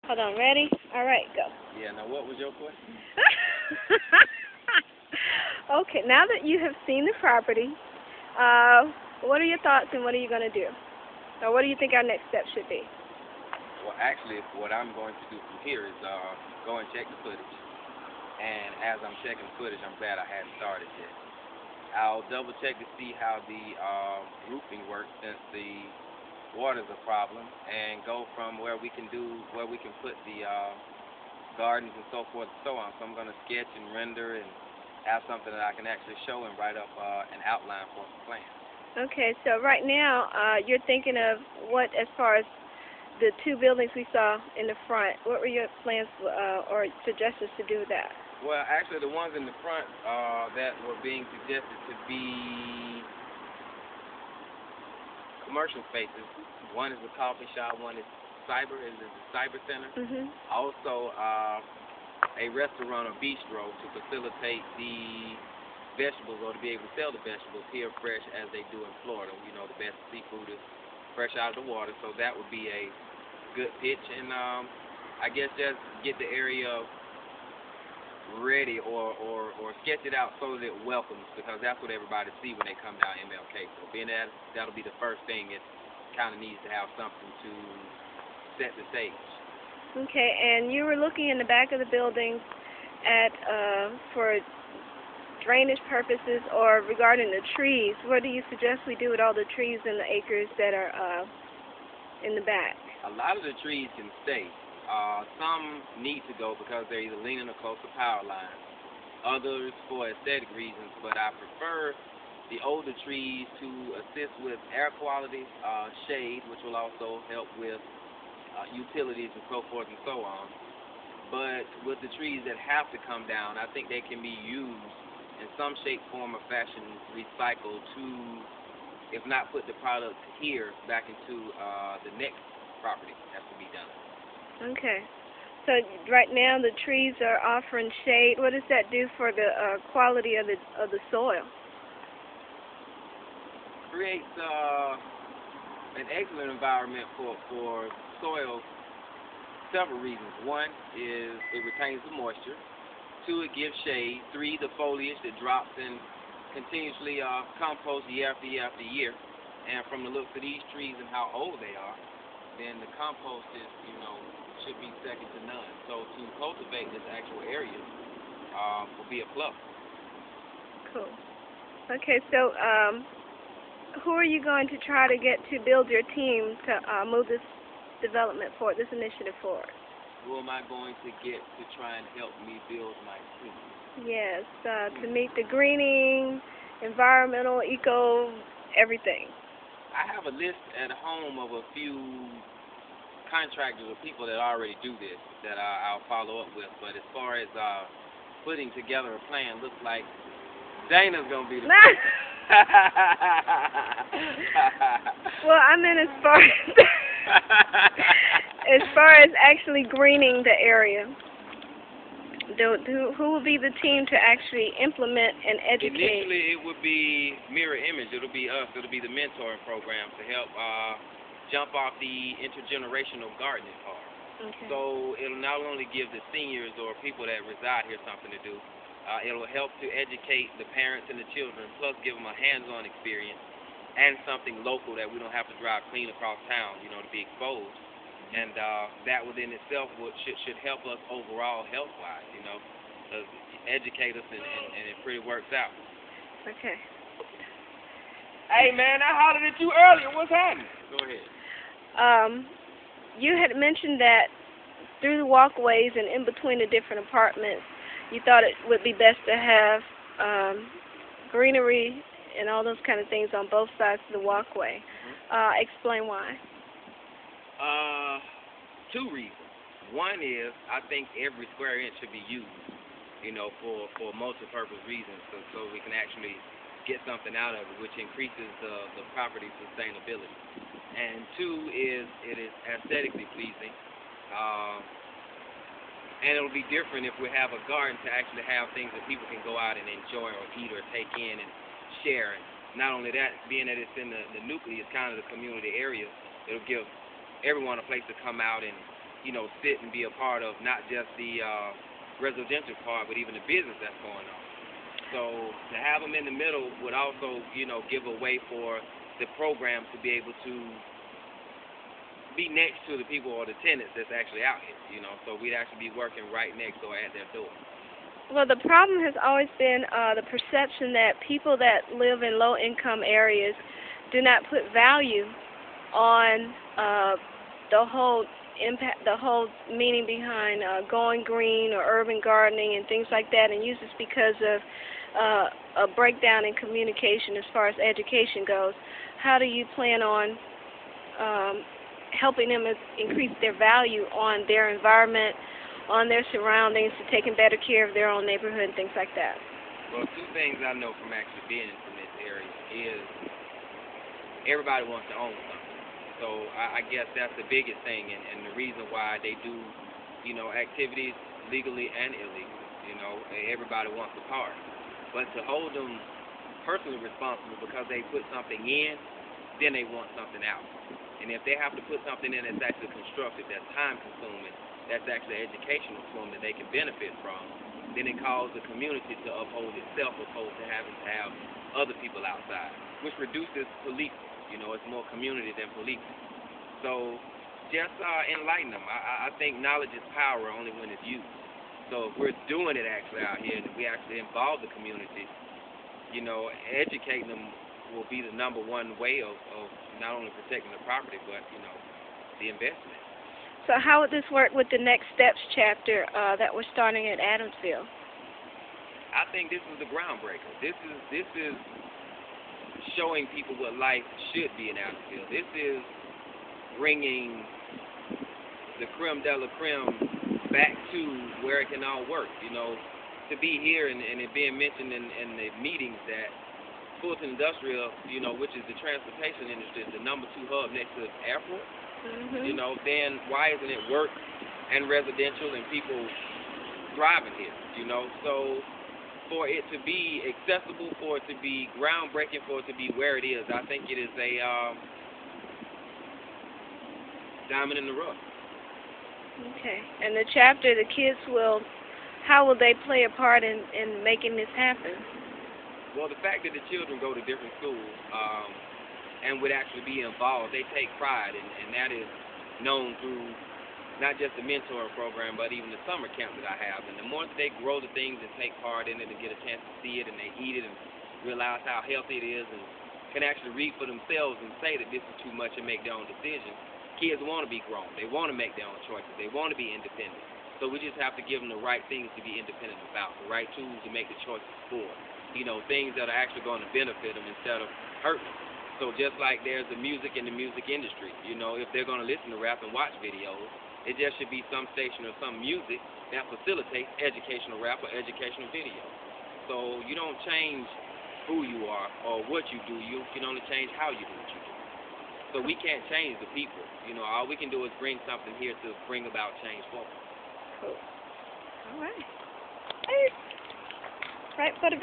Hold on, ready? All right, go. Yeah, now what was your question? Okay, now that you have seen the property, what are your thoughts and what are you going to do? Or what do you think our next step should be? Well, actually, what I'm going to do from here is go and check the footage. And as I'm checking the footage, I'm glad I hadn't started yet. I'll double check to see how the roofing works, since the water's a problem, and go from where we can put the gardens and so forth and so on. So I'm going to sketch and render and have something that I can actually show and write up an outline for some plans. Okay, so right now you're thinking of what, as far as the two buildings we saw in the front, what were your plans or suggestions to do with that? Well, actually, the ones in the front that were being suggested to be commercial spaces. One is a coffee shop, one is the cyber center. Mm-hmm. Also, a restaurant or bistro to facilitate the vegetables, or to be able to sell the vegetables here fresh as they do in Florida. You know, the best seafood is fresh out of the water, so that would be a good pitch. And I guess just get the area ready or sketch it out so that it welcomes, because that's what everybody see when they come down MLK. So being that'll be the first thing. It kind of needs to have something to set the stage. Okay, and you were looking in the back of the building at for drainage purposes or regarding the trees. What do you suggest we do with all the trees and the acres that are in the back? A lot of the trees can stay. Some need to go because they're either leaning or close to power lines. Others for aesthetic reasons, but I prefer the older trees to assist with air quality, shade, which will also help with utilities and so forth and so on. But with the trees that have to come down, I think they can be used in some shape, form, or fashion, recycled to, if not put the product here, back into the next property that has to be done. Okay. So right now the trees are offering shade. What does that do for the quality of the soil? Creates an excellent environment for soil. Several reasons. One is it retains the moisture. Two, it gives shade. Three, the foliage that drops and continuously composts year after year after year. And from the looks of these trees and how old they are, then the compost is, should be second to none. So to cultivate this actual area will be a plus. Cool. Okay, so who are you going to try to get to build your team to move this development forward, this initiative forward? Who am I going to get to try and help me build my team? Yes, to meet the greening, environmental, eco, everything. I have a list at home of a few contractors or people that already do this that I'll follow up with. But as far as putting together a plan, looks like Dana's going to be the Well, I meant as far as actually greening the area. Who will be the team to actually implement and educate? Initially, it would be mirror image. It'll be us. It'll be the mentoring program to help jump off the intergenerational gardening part. Okay. So it'll not only give the seniors or people that reside here something to do, it'll help to educate the parents and the children, plus give them a hands-on experience and something local that we don't have to drive clean across town, to be exposed. And that within itself should help us overall health-wise, educate us, and it pretty works out. Okay. Hey, man, I hollered at you earlier. What's happening? Go ahead. You had mentioned that through the walkways and in between the different apartments, you thought it would be best to have greenery and all those kind of things on both sides of the walkway. Explain why. Two reasons. One is I think every square inch should be used, for multi-purpose reasons, so we can actually get something out of it, which increases the property sustainability. And two is it is aesthetically pleasing. And it'll be different if we have a garden to actually have things that people can go out and enjoy or eat or take in and share. And not only that, being that it's in the nucleus, kind of the community area, it'll give everyone a place to come out and sit and be a part of not just the residential part, but even the business that's going on. So to have them in the middle would also, give a way for the program to be able to be next to the people or the tenants that's actually out here, So we'd actually be working right next or at their door. Well, the problem has always been the perception that people that live in low-income areas do not put value on the whole impact, the whole meaning behind going green or urban gardening and things like that, and usually it's because of a breakdown in communication as far as education goes. How do you plan on helping them increase their value on their environment, on their surroundings, to taking better care of their own neighborhood and things like that? Well, two things I know from actually being from this area is everybody wants to own something. So I guess that's the biggest thing, and the reason why they do, activities legally and illegally. Everybody wants a part. But to hold them personally responsible because they put something in, then they want something out. And if they have to put something in that's actually constructive, that's time-consuming, that's actually educational for them that they can benefit from, then it calls the community to uphold itself opposed to having to have other people outside, which reduces policing. It's more community than policing. So just enlighten them. I think knowledge is power only when it's used. So if we're doing it actually out here and if we actually involve the community, educating them will be the number one way of not only protecting the property, but, the investment. So how would this work with the Next Steps chapter that we're starting at Adamsville? I think this is the groundbreaker. This is showing people what life should be in Adamsville. This is bringing the creme de la creme back to where it can all work. To be here and it being mentioned in the meetings that Fulton Industrial, which is the transportation industry, is the number 2 hub next to the airport. Mm-hmm. Then why isn't it work and residential and people driving here? So for it to be accessible, for it to be groundbreaking, for it to be where it is, I think it is a diamond in the rough. Okay. And the chapter, the kids how will they play a part in making this happen? Well, the fact that the children go to different schools and would actually be involved, they take pride, and that is known through not just the mentoring program, but even the summer camp that I have. And the more that they grow the things and take part in it and get a chance to see it and they eat it and realize how healthy it is and can actually read for themselves and say that this is too much and make their own decisions, kids want to be grown. They want to make their own choices. They want to be independent. So we just have to give them the right things to be independent about, the right tools to make the choices for, things that are actually going to benefit them instead of hurt them. So just like there's the music in the music industry, if they're going to listen to rap and watch videos, it just should be some station or some music that facilitates educational rap or educational video. So you don't change who you are or what you do. You can only change how you do what you do. So we can't change the people. All we can do is bring something here to bring about change forward. Cool. All right. Right for the